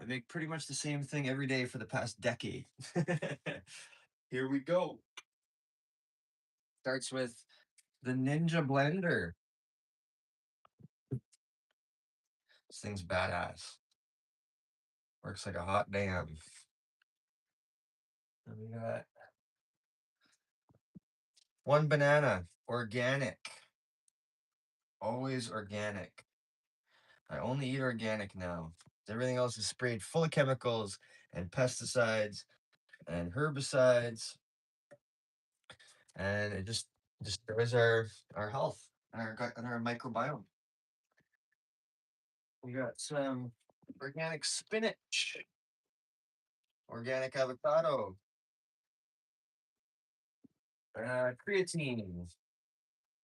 I make pretty much the same thing every day for the past decade. Here we go. Starts with the Ninja Blender. This thing's badass. Works like a hot damn. And we got one banana, organic. Always organic. I only eat organic now. Everything else is sprayed full of chemicals and pesticides and herbicides, and it just destroys our health and our gut and our microbiome. We got some organic spinach, organic avocado, creatine.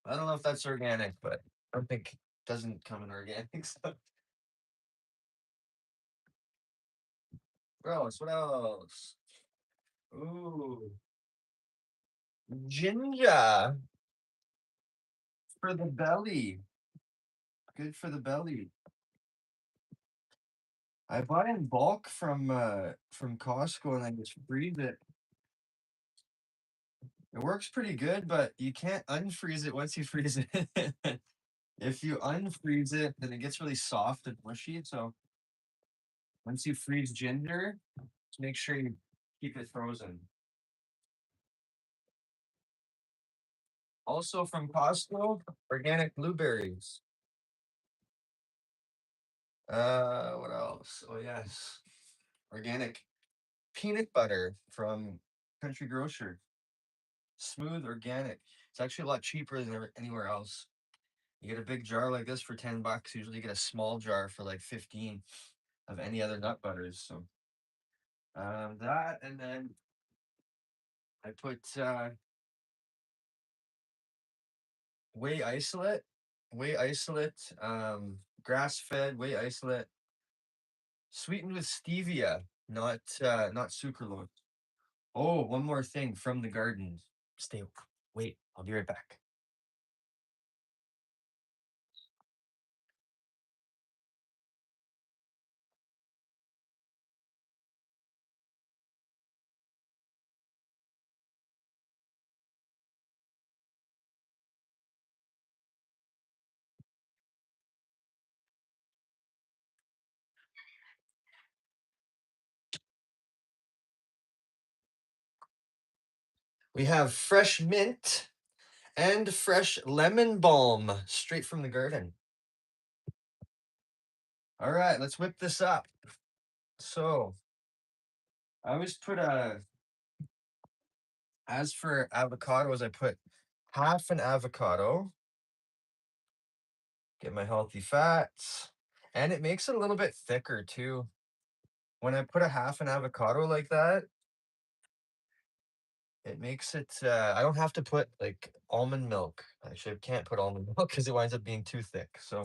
I don't know if that's organic, but I don't think it doesn't come in organic. So. What else? What else? Ooh, ginger for the belly. Good for the belly. I bought in bulk from Costco and I just freeze it. It works pretty good, but you can't unfreeze it once you freeze it. If you unfreeze it, then it gets really soft and mushy. So once you freeze ginger, just make sure you keep it frozen. Also from Costco, organic blueberries. What else? Oh yes, organic peanut butter from Country Grocer. Smooth organic. It's actually a lot cheaper than anywhere else. You get a big jar like this for $10. Usually you get a small jar for like 15 of any other nut butters. So that, and then I put whey isolate, grass fed whey isolate, sweetened with stevia, not sucralose. Oh, one more thing from the garden. Stay. Wait, I'll be right back. We have fresh mint and fresh lemon balm straight from the garden. All right, let's whip this up. So I always put as for avocados, I put half an avocado, get my healthy fats, and it makes it a little bit thicker too. When I put a half an avocado like that, it makes it, I don't have to put like almond milk. Actually, I can't put almond milk because it winds up being too thick. So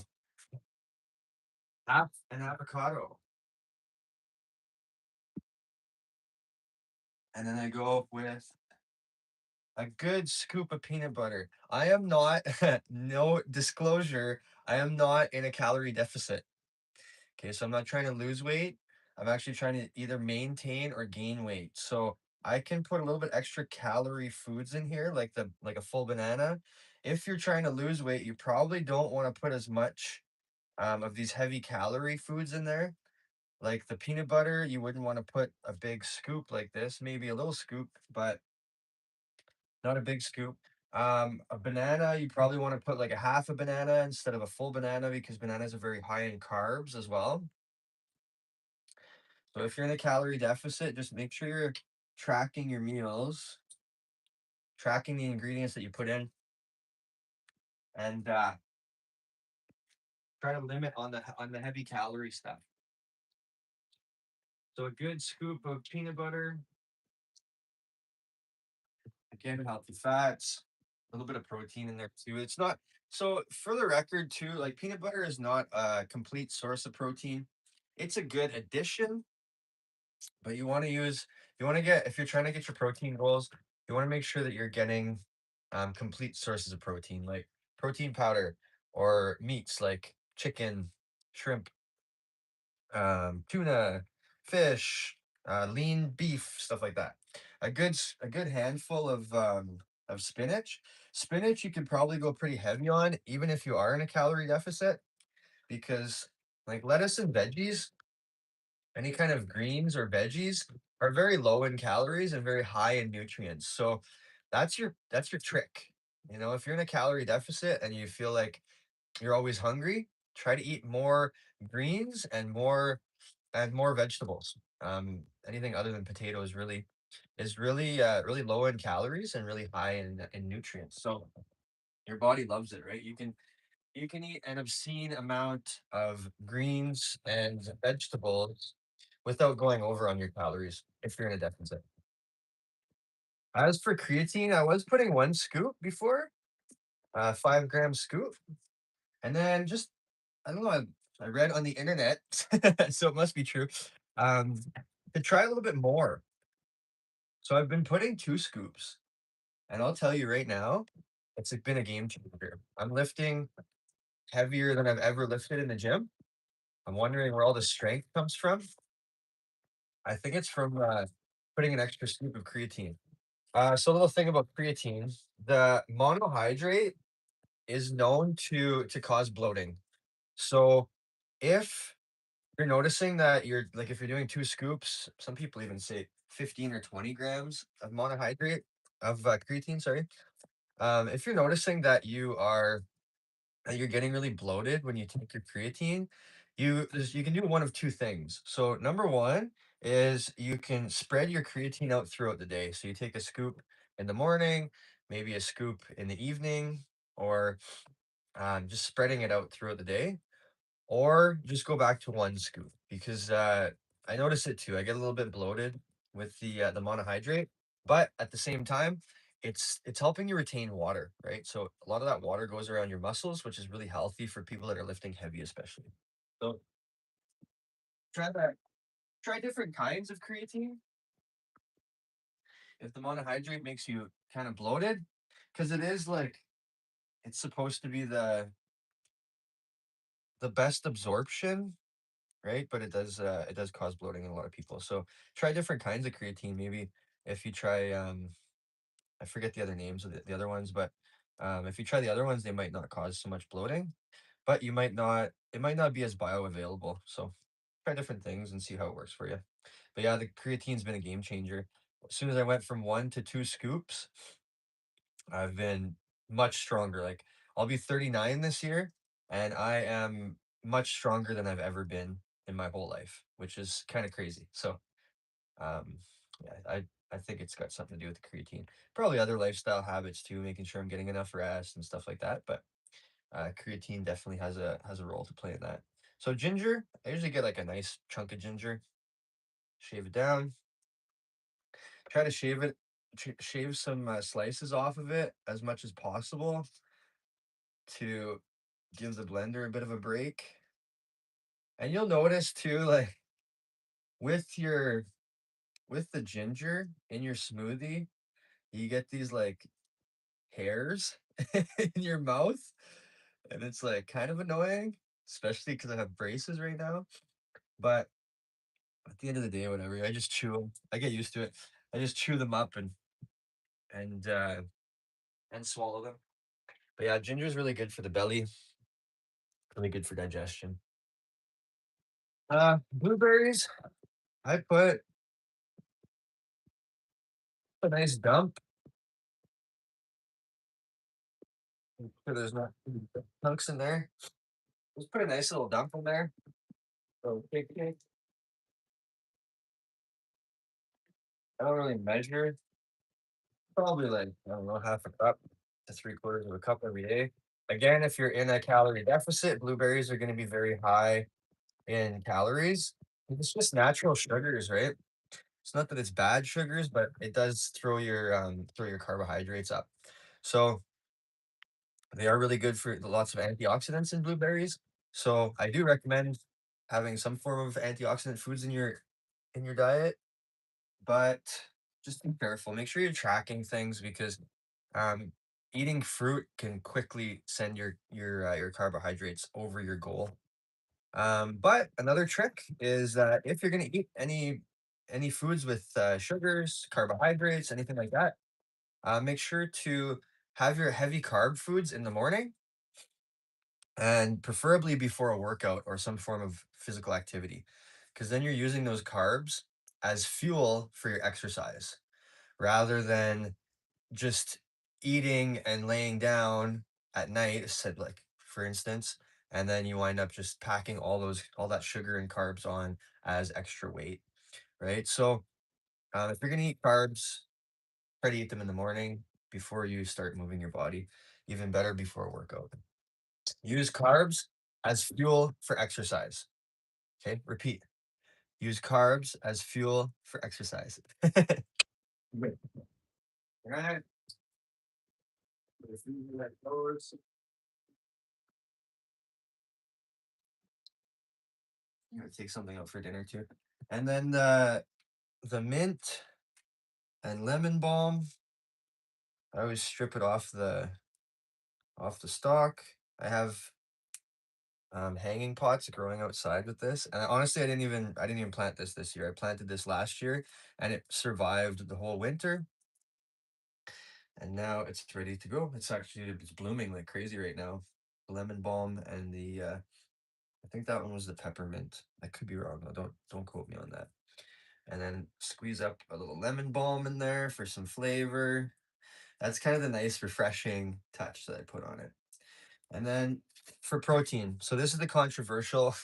half an avocado. And then I go with a good scoop of peanut butter. I am not, no disclosure, I am not in a calorie deficit. Okay, so I'm not trying to lose weight. I'm actually trying to either maintain or gain weight. So I can put a little bit extra calorie foods in here, like a full banana. If you're trying to lose weight, you probably don't want to put as much of these heavy calorie foods in there. Like the peanut butter, you wouldn't want to put a big scoop like this, maybe a little scoop, but not a big scoop. A banana, you probably want to put like a half a banana instead of a full banana because bananas are very high in carbs as well. So if you're in a calorie deficit, just make sure you're tracking your meals, tracking the ingredients that you put in, and try to limit on the heavy calorie stuff. So a good scoop of peanut butter, again, healthy fats, a little bit of protein in there too. It's not so for the record too, like peanut butter is not a complete source of protein. It's a good addition, but you want to use you want to get if you're trying to get your protein goals, you want to make sure that you're getting complete sources of protein, like protein powder or meats like chicken, shrimp, tuna. fish, lean beef, stuff like that. A good handful of spinach. Spinach you could probably go pretty heavy on, even if you are in a calorie deficit, because like lettuce and veggies, any kind of greens or veggies are very low in calories and very high in nutrients. So that's your trick. You know, if you're in a calorie deficit and you feel like you're always hungry, try to eat more greens and more vegetables. Anything other than potatoes really low in calories and really high in nutrients. So your body loves it, right? You can eat an obscene amount of greens and vegetables without going over on your calories if you're in a deficit. As for creatine, I was putting 1 scoop before, 5 gram scoop, and then just I don't know. I read on the internet, so it must be true. Um, to try a little bit more. So I've been putting 2 scoops, and I'll tell you right now, it's been a game changer. I'm lifting heavier than I've ever lifted in the gym. I'm wondering where all the strength comes from. I think it's from putting an extra scoop of creatine. So a little thing about creatine, the monohydrate is known to cause bloating. So if you're noticing that you're like if you're doing 2 scoops, some people even say 15 or 20 grams of monohydrate of creatine, sorry. If you're noticing that you're getting really bloated when you take your creatine, you can do one of 2 things. So number one is you can spread your creatine out throughout the day. So you take a scoop in the morning, maybe a scoop in the evening, or just spreading it out throughout the day, or just go back to 1 scoop because I notice it too. I get a little bit bloated with the monohydrate, but at the same time, it's helping you retain water, right? So a lot of that water goes around your muscles, which is really healthy for people that are lifting heavy, especially. So try that. Try different kinds of creatine. If the monohydrate makes you kind of bloated, because it is like it's supposed to be the best absorption, right? But it does cause bloating in a lot of people. So try different kinds of creatine. Maybe if you try I forget the other names of the other ones, but if you try the other ones, they might not cause so much bloating, but you might not it might not be as bioavailable. So try different things and see how it works for you. But yeah, the creatine's been a game changer. As soon as I went from 1 to 2 scoops, I've been much stronger. Like I'll be 39 this year, and I am much stronger than I've ever been in my whole life, which is kind of crazy. So, um, yeah, I think it's got something to do with the creatine. Probably other lifestyle habits too, making sure I'm getting enough rest and stuff like that. But creatine definitely has a role to play in that. So ginger, I usually get like a nice chunk of ginger, shave it down, try to shave some slices off of it as much as possible to give the blender a bit of a break. And you'll notice too, like with your with the ginger in your smoothie, you get these like hairs in your mouth, and it's like kind of annoying, especially because I have braces right now. But at the end of the day, whatever, I just chew them. I get used to it. I just chew them up and uh, and swallow them. But yeah, ginger is really good for the belly, really good for digestion. Blueberries, I put a nice dump. So there's not chunks in there. Just put a nice little dump in there. So cake. I don't really measure. Probably like, I don't know, half a cup to 3/4 of a cup every day. Again, if you're in a calorie deficit, blueberries are going to be very high in calories. It's just natural sugars, right? It's not that it's bad sugars, but it does throw your carbohydrates up. So they are really good for lots of antioxidants in blueberries. So I do recommend having some form of antioxidant foods in your diet, but just be careful. Make sure you're tracking things because um, eating fruit can quickly send your carbohydrates over your goal. But another trick is that if you're gonna eat any foods with sugars, carbohydrates, anything like that, make sure to have your heavy carb foods in the morning and preferably before a workout or some form of physical activity, because then you're using those carbs as fuel for your exercise rather than just eating and laying down at night, said like for instance, and then you wind up just packing all that sugar and carbs on as extra weight, right? So if you're gonna eat carbs, try to eat them in the morning before you start moving your body. Even better before a workout. Use carbs as fuel for exercise. Okay, repeat. Use carbs as fuel for exercise. Wait, right? I'm gonna take something out for dinner too. And then the mint and lemon balm. I always strip it off the stalk. I have hanging pots growing outside with this. And honestly, I didn't even plant this year. I planted this last year, and it survived the whole winter. And now it's ready to go. It's blooming like crazy right now. The lemon balm and the I think that one was the peppermint. I could be wrong though. Don't quote me on that. And then squeeze up a little lemon balm in there for some flavor. That's kind of the nice refreshing touch that I put on it. And then for protein. So this is the controversial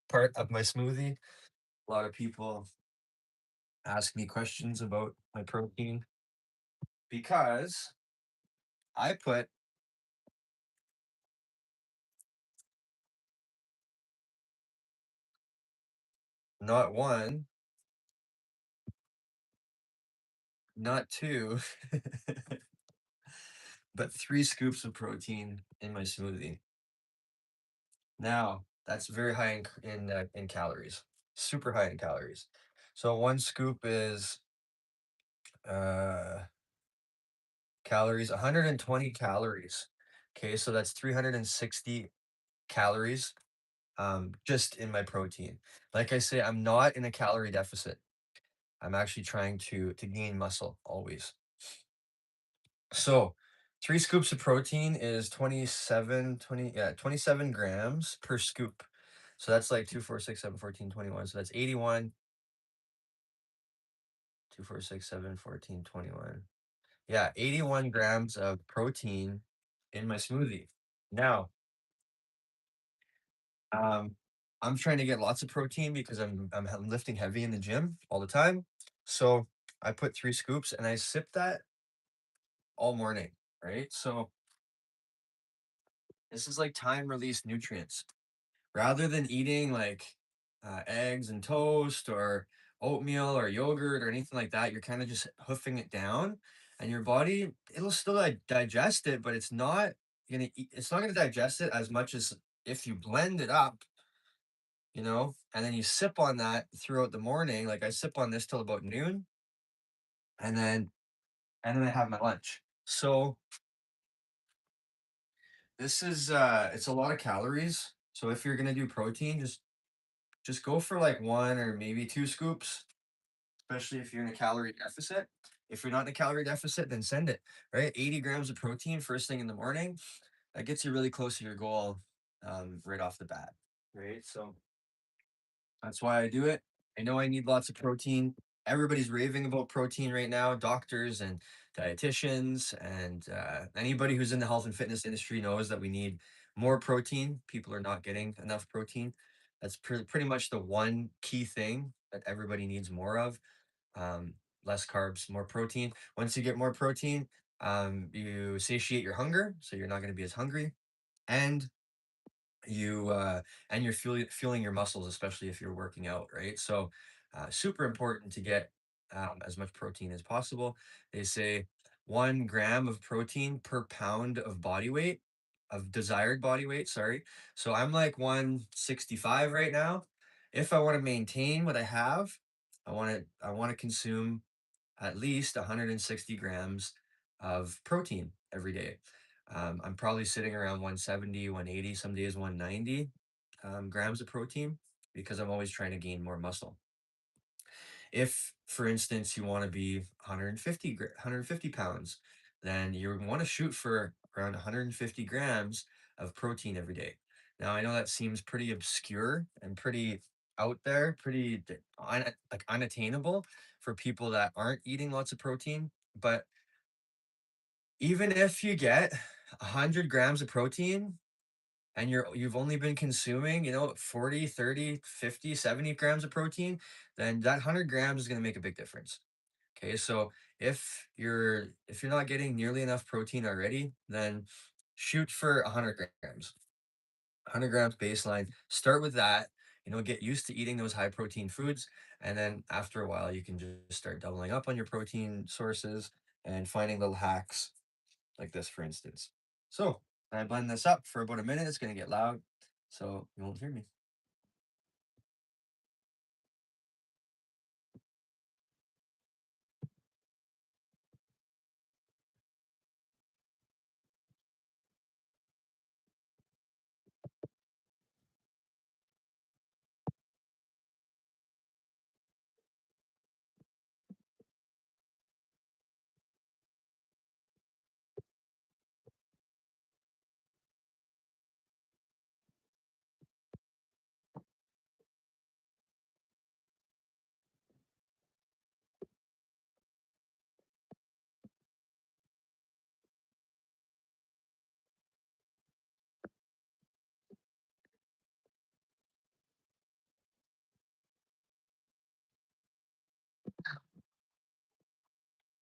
part of my smoothie. A lot of people ask me questions about my protein because I put not one, not two, but 3 scoops of protein in my smoothie. Now, that's very high in calories, super high in calories. So 1 scoop is uh calories, 120 calories. Okay, so that's 360 calories just in my protein. Like I say, I'm not in a calorie deficit. I'm actually trying to gain muscle always. So 3 scoops of protein is 27 grams per scoop. So that's like 2, 4, 6, 7, 14, 21. So that's 81, 2, 4, 6, 7, 14, 21. Yeah, 81 grams of protein in my smoothie. Now, um, I'm trying to get lots of protein because I'm lifting heavy in the gym all the time. So I put 3 scoops and I sip that all morning, right? So this is like time released nutrients. Rather than eating like eggs and toast or oatmeal or yogurt or anything like that, you're kind of just hoofing it down, and your body it'll still like digest it, but it's not gonna digest it as much as if you blend it up, and then you sip on that throughout the morning. Like I sip on this till about noon, and then I have my lunch. So this is it's a lot of calories. So if you're gonna do protein, just go for like 1 or maybe 2 scoops, especially if you're in a calorie deficit. If you're not in a calorie deficit, then send it, right? 80 grams of protein first thing in the morning. That gets you really close to your goal right off the bat, right? So that's why I do it. I know I need lots of protein. Everybody's raving about protein right now. Doctors and dietitians and anybody who's in the health and fitness industry knows that we need more protein. People are not getting enough protein. That's pretty much the one key thing that everybody needs more of. Um, Less carbs, more protein. Once you get more protein, you satiate your hunger, so you're not going to be as hungry, and you and you're fueling your muscles, especially if you're working out, right? So super important to get as much protein as possible. They say 1 gram of protein per pound of body weight, of desired body weight, sorry. So I'm like 165 right now. If I want to maintain what I have, I want to consume at least 160 grams of protein every day. I'm probably sitting around 170, 180, some days 190. grams of protein because I'm always trying to gain more muscle. If, for instance, you want to be 150 pounds, then you want to shoot for around 150 grams of protein every day. Now, I know that seems pretty obscure and pretty out there, like unattainable for people that aren't eating lots of protein. But even if you get 100 grams of protein and you've only been consuming, 40, 30, 50, 70 grams of protein, then that 100 grams is going to make a big difference. Okay, so if you're not getting nearly enough protein already, then shoot for 100 grams. 100 grams baseline. Start with that. Get used to eating those high protein foods, and then after a while, you can just start doubling up on your protein sources and finding little hacks like this, for instance. So I blend this up for about a minute. It's gonna get loud, so you won't hear me.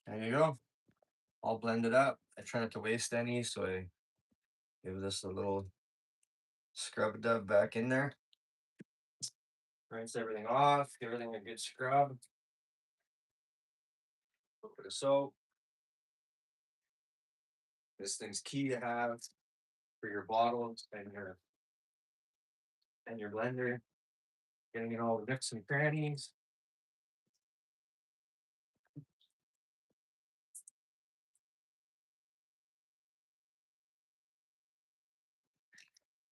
There you go. All blended up. I try not to waste any, so I give this a little scrub dub back in there. Rinse everything off, give everything a good scrub. A little bit of soap. This thing's key to have for your bottles and your blender. Getting in all the nooks and crannies.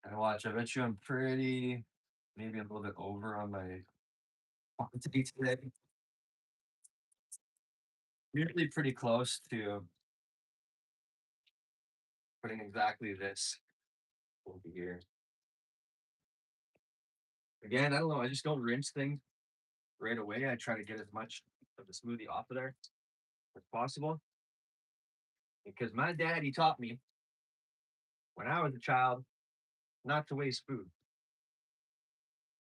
And watch, I bet you I'm maybe a little bit over on my quantity today. Usually pretty close to putting exactly this over here. Again, I don't know. I just don't rinse things right away. I try to get as much of the smoothie off of there as possible. Because my daddy taught me when I was a child not to waste food.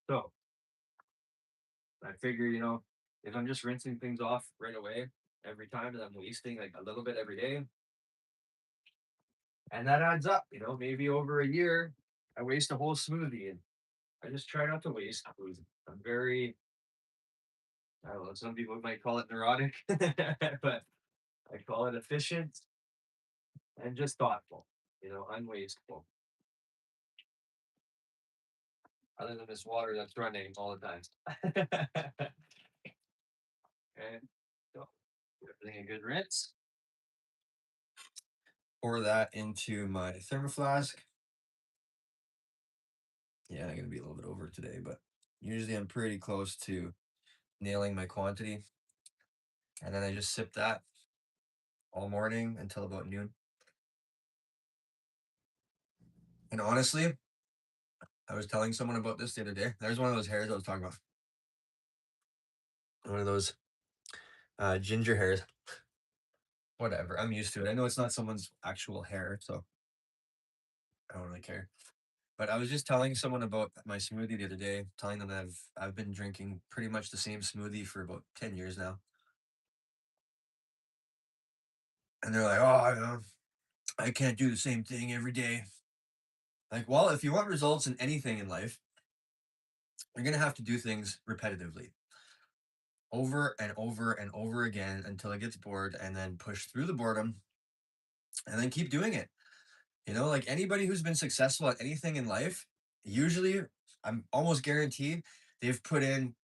So I figure, if I'm just rinsing things off right away every time and I'm wasting like a little bit every day, and that adds up, maybe over a year, I waste a whole smoothie and I just try not to waste food. I'm very, I don't know, some people might call it neurotic, but I call it efficient and just thoughtful, unwasteful. Other than this water that's running all the time. Okay, so give everything a good rinse. Pour that into my thermoflask. Yeah, I'm gonna be a little bit over today, but usually I'm pretty close to nailing my quantity. And then I just sip that all morning until about noon. And honestly, I was telling someone about this the other day. There's one of those hairs I was talking about. One of those ginger hairs. Whatever. I'm used to it. I know it's not someone's actual hair, so I don't really care. But I was just telling someone about my smoothie the other day, telling them that I've been drinking pretty much the same smoothie for about 10 years now. And they're like, oh, I can't do the same thing every day. Like, well, if you want results in anything in life, you're gonna have to do things repetitively, over and over and over again until it gets bored, and then push through the boredom, and then keep doing it. Like anybody who's been successful at anything in life, usually, I'm almost guaranteed they've put in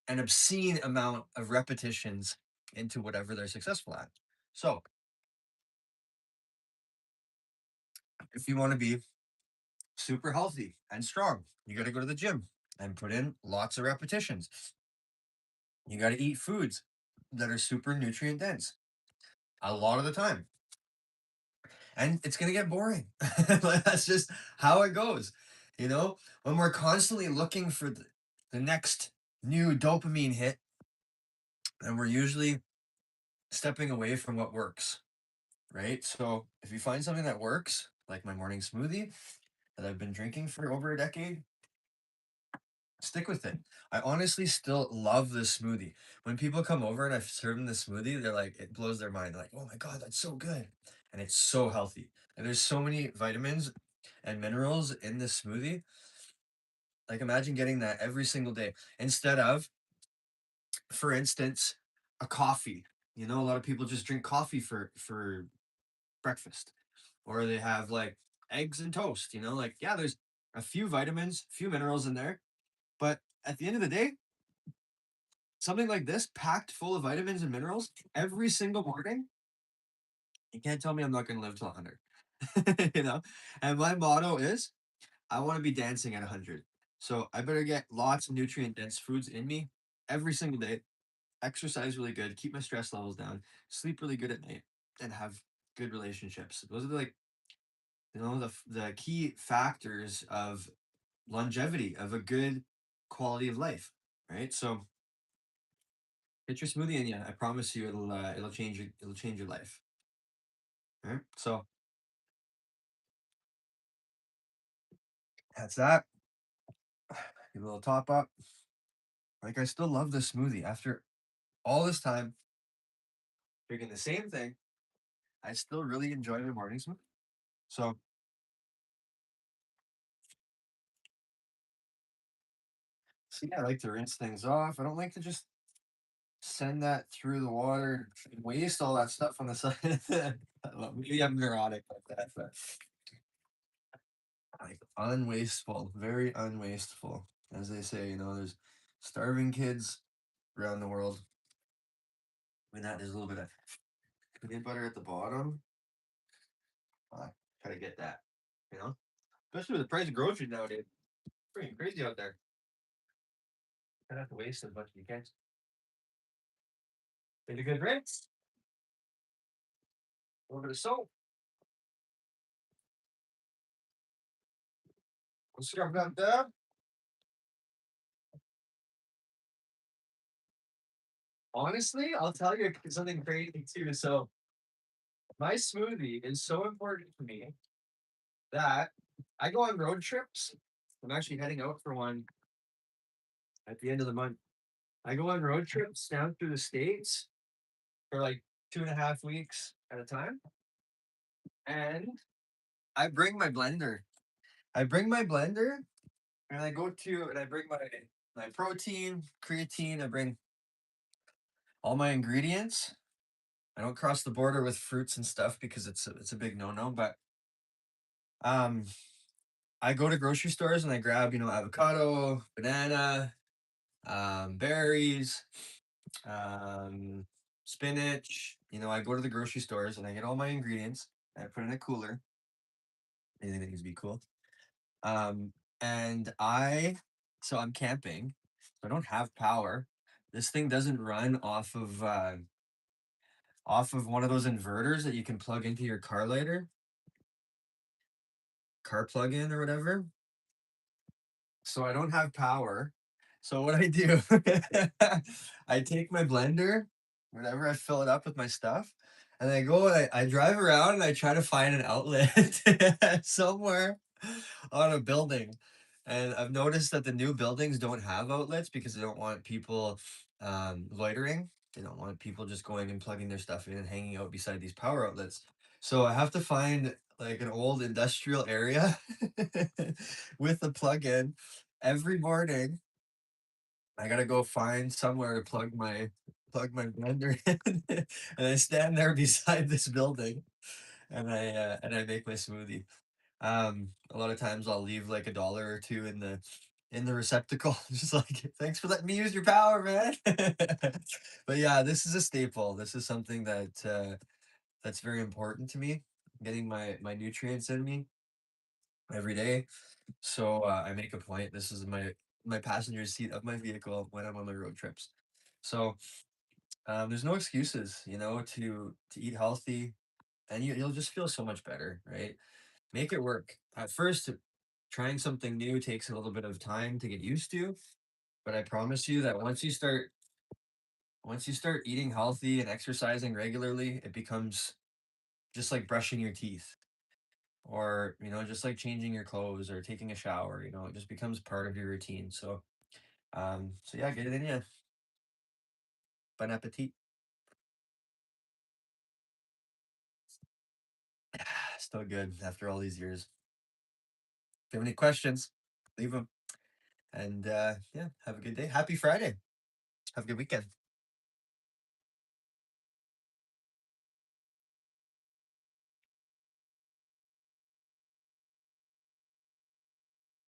an obscene amount of repetitions into whatever they're successful at. So, if you want to be super healthy and strong. You got to go to the gym and put in lots of repetitions. You got to eat foods that are super nutrient dense a lot of the time. And it's going to get boring. That's just how it goes. You know, when we're constantly looking for the next new dopamine hit, and we're usually stepping away from what works, right? So if you find something that works, like my morning smoothie that I've been drinking for over a decade, stick with it. I honestly still love this smoothie. When people come over and I serve them the smoothie, they're like, it blows their mind. They're like, oh my God, that's so good. And it's so healthy. And there's so many vitamins and minerals in this smoothie. Like imagine getting that every single day instead of, for instance, a coffee. You know, a lot of people just drink coffee for breakfast, or they have like eggs and toast. You know, like yeah, there's a few vitamins, few minerals in there, but at the end of the day, something like this, packed full of vitamins and minerals every single morning, you can't tell me I'm not going to live till 100. You know, and my motto is I want to be dancing at 100. So I better get lots of nutrient dense foods in me every single day, exercise really good, keep my stress levels down, sleep really good at night, and have good relationships. Those are like, you know, the key factors of longevity, of a good quality of life, right? So get your smoothie in you. I promise you, it'll change your life. Right? So that's that. Give a little top up. Like I still love this smoothie after all this time drinking the same thing. I still really enjoy my morning smoothie. So see, I like to rinse things off. I don't like to just send that through the water and waste all that stuff on the side. Well, maybe I'm neurotic like that, but like unwasteful, very unwasteful, as they say. You know, there's starving kids around the world. I mean, that there's a little bit of peanut butter at the bottom. Try to get that, you know, especially with the price of groceries nowadays. Pretty crazy out there. Kind of have to waste as much as you can. Take a good rinse. A little bit of soap. We'll scrub that down. Honestly, I'll tell you something crazy too. So my smoothie is so important to me that I go on road trips. I'm actually heading out for one at the end of the month. I go on road trips down through the states for like 2.5 weeks at a time, and I bring my blender. I bring my blender, and I bring my protein, creatine. I bring all my ingredients. I don't cross the border with fruits and stuff because it's a big no no. But um, I go to grocery stores and I grab avocado, banana, berries, um, spinach. I go to the grocery stores and I get all my ingredients. And I put in a cooler. Anything that needs to be cool. Um, and so I'm camping. So I don't have power. This thing doesn't run off of one of those inverters that you can plug into your car lighter, car plug-in or whatever. So I don't have power. So what I do, I take my blender, whatever, I fill it up with my stuff, and I go and I drive around and I try to find an outlet somewhere on a building. And I've noticed that the new buildings don't have outlets because they don't want people loitering. They don't want people just going and plugging their stuff in and hanging out beside these power outlets. So I have to find like an old industrial area with a plug-in every morning. I gotta go find somewhere to plug my blender in, and I stand there beside this building, and I make my smoothie. A lot of times I'll leave like a dollar or two in the receptacle, just like thanks for letting me use your power, man. But yeah, this is a staple. This is something that's very important to me. Getting my nutrients in me. every day. So I make a point. This is my passenger seat of my vehicle when I'm on my road trips. So there's no excuses, to eat healthy, and you'll just feel so much better, right? Make it work. At first, trying something new takes a little bit of time to get used to, but I promise you that once you start eating healthy and exercising regularly, it becomes just like brushing your teeth, or just like changing your clothes or taking a shower. It just becomes part of your routine. So yeah, get it in you. Bon appetit. Still good after all these years. If you have any questions, leave them. And yeah, have a good day. Happy Friday. Have a good weekend.